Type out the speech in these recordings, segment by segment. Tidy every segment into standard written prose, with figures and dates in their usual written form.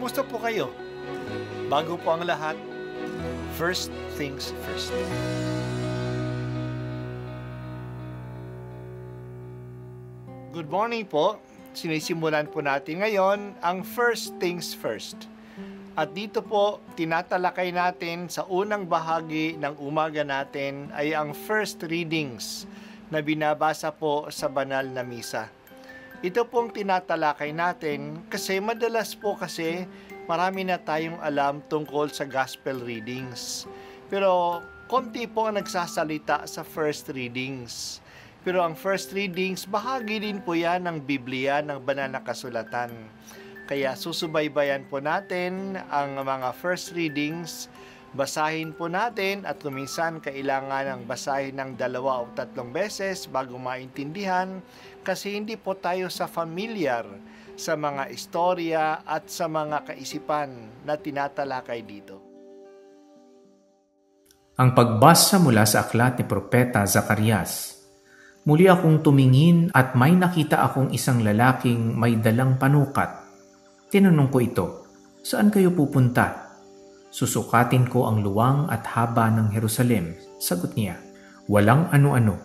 Kumusta po kayo? Bago po ang lahat, first things first. Good morning po. Sinisimulan po natin ngayon ang first things first. At dito po, tinatalakay natin sa unang bahagi ng umaga natin ay ang first readings na binabasa po sa banal na misa. Ito pong tinatalakay natin kasi madalas po marami na tayong alam tungkol sa gospel readings. Pero konti po ang nagsasalita sa first readings. Pero ang first readings, bahagi din po yan ng Biblia, ng banal na kasulatan. Kaya susubaybayan po natin ang mga first readings, basahin po natin at kuminsan kailangan ng basahin ng 2 o 3 beses bago maintindihan kasi hindi po tayo familiar sa mga istorya at sa mga kaisipan na tinatalakay dito. Ang pagbasa mula sa aklat ni Propeta Zacarias. Muli akong tumingin at may nakita akong isang lalaking may dalang panukat. Tinanong ko ito, "Saan kayo pupunta?" "Susukatin ko ang luwang at haba ng Jerusalem," sagot niya. Walang ano-ano.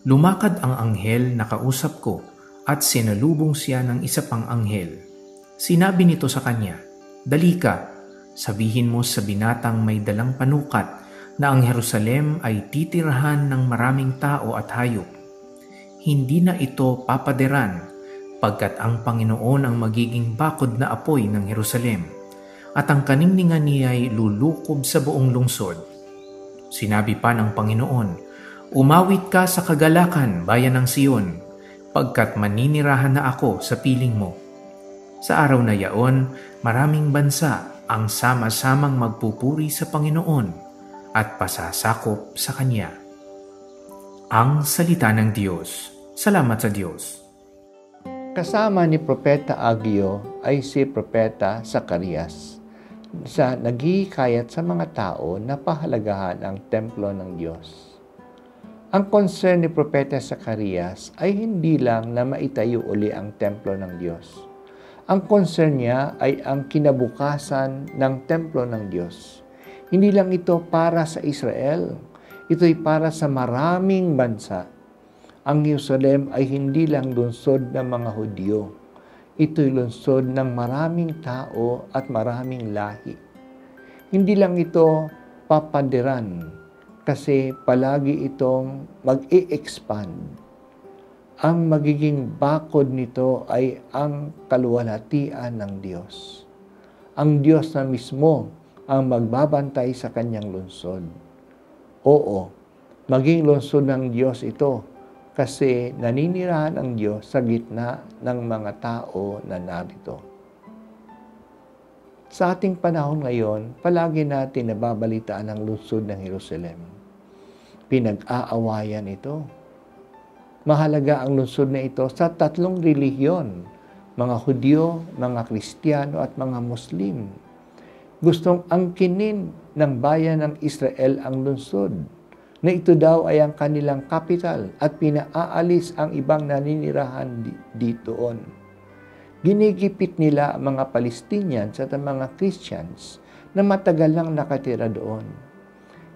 Lumakad ang anghel na kausap ko at sinalubong siya ng isa pang anghel. Sinabi nito sa kanya, "Dali ka, sabihin mo sa binatang may dalang panukat na ang Jerusalem ay titirahan ng maraming tao at hayop. Hindi na ito papaderan, pagkat ang Panginoon ang magiging bakod na apoy ng Jerusalem, at ang kaningningan niya ay lulukob sa buong lungsod." Sinabi pa ng Panginoon, "Umawit ka sa kagalakan, bayan ng Sion, pagkat maninirahan na ako sa piling mo." Sa araw na yaon, maraming bansa ang sama-samang magpupuri sa Panginoon at pasasakop sa Kanya. Ang salita ng Diyos. Salamat sa Diyos. Kasama ni Propeta Ageo ay si Propeta Zacarias sa naghihikayat sa mga tao na pahalagahan ang templo ng Diyos. Ang concern ni Propeta Zacarias ay hindi lang na maitayo uli ang templo ng Diyos. Ang concern niya ay ang kinabukasan ng templo ng Diyos. Hindi lang ito para sa Israel, ito'y para sa maraming bansa. Ang Jerusalem ay hindi lang lungsod ng mga Hudyo. Ito'y lungsod ng maraming tao at maraming lahi. Hindi lang ito papadiran kasi palagi itong mag-i-expand. Ang magiging bakod nito ay ang kaluwalhatian ng Diyos. Ang Diyos na mismo ang magbabantay sa kanyang lungsod. Oo, maging lungsod ng Diyos ito kasi naninirahan ang Diyos sa gitna ng mga tao na narito. Sa ating panahon ngayon, palagi natin nababalitaan ang lungsod ng Jerusalem. Pinag-aawayan ito. Mahalaga ang lungsod na ito sa 3 relihiyon, mga Hudyo, mga Kristiyano at mga Muslim. Gustong angkinin ng bayan ng Israel ang lungsod, na ito daw ay ang kanilang capital at pinaalis ang ibang naninirahan ditoon. Ginigipit nila ang mga Palestinians at ang mga Christians na matagal lang nakatira doon.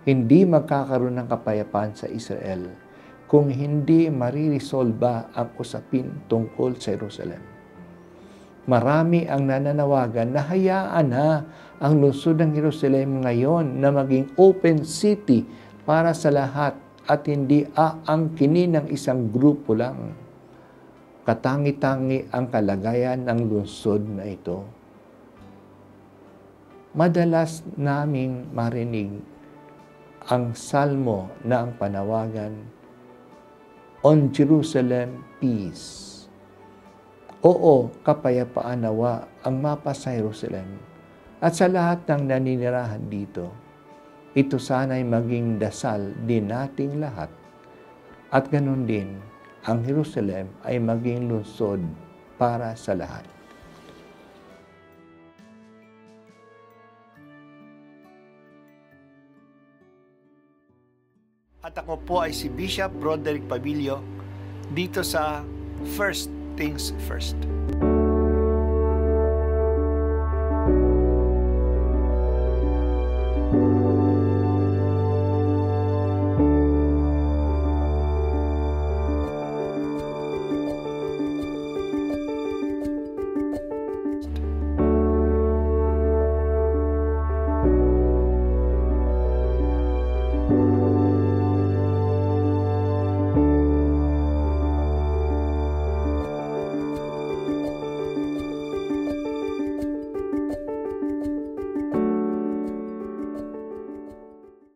Hindi magkakaroon ng kapayapaan sa Israel kung hindi mariresolba ang usapin tungkol sa Jerusalem. Marami ang nananawagan na hayaan na ang lungsod ng Jerusalem ngayon na maging open city para sa lahat at hindi aangkinin ng isang grupo lang. Katangi-tangi ang kalagayan ng lungsod na ito. Madalas naming marinig ang salmo na ang panawagan, "On Jerusalem, peace." Oo, kapayapaan nawa ang mapa sa Jerusalem at sa lahat ng naninirahan dito. Ito sana'y maging dasal din nating lahat. At ganun din, ang Jerusalem ay maging lungsod para sa lahat. At ako po ay si Bishop Broderick Pabilio dito sa First Things First.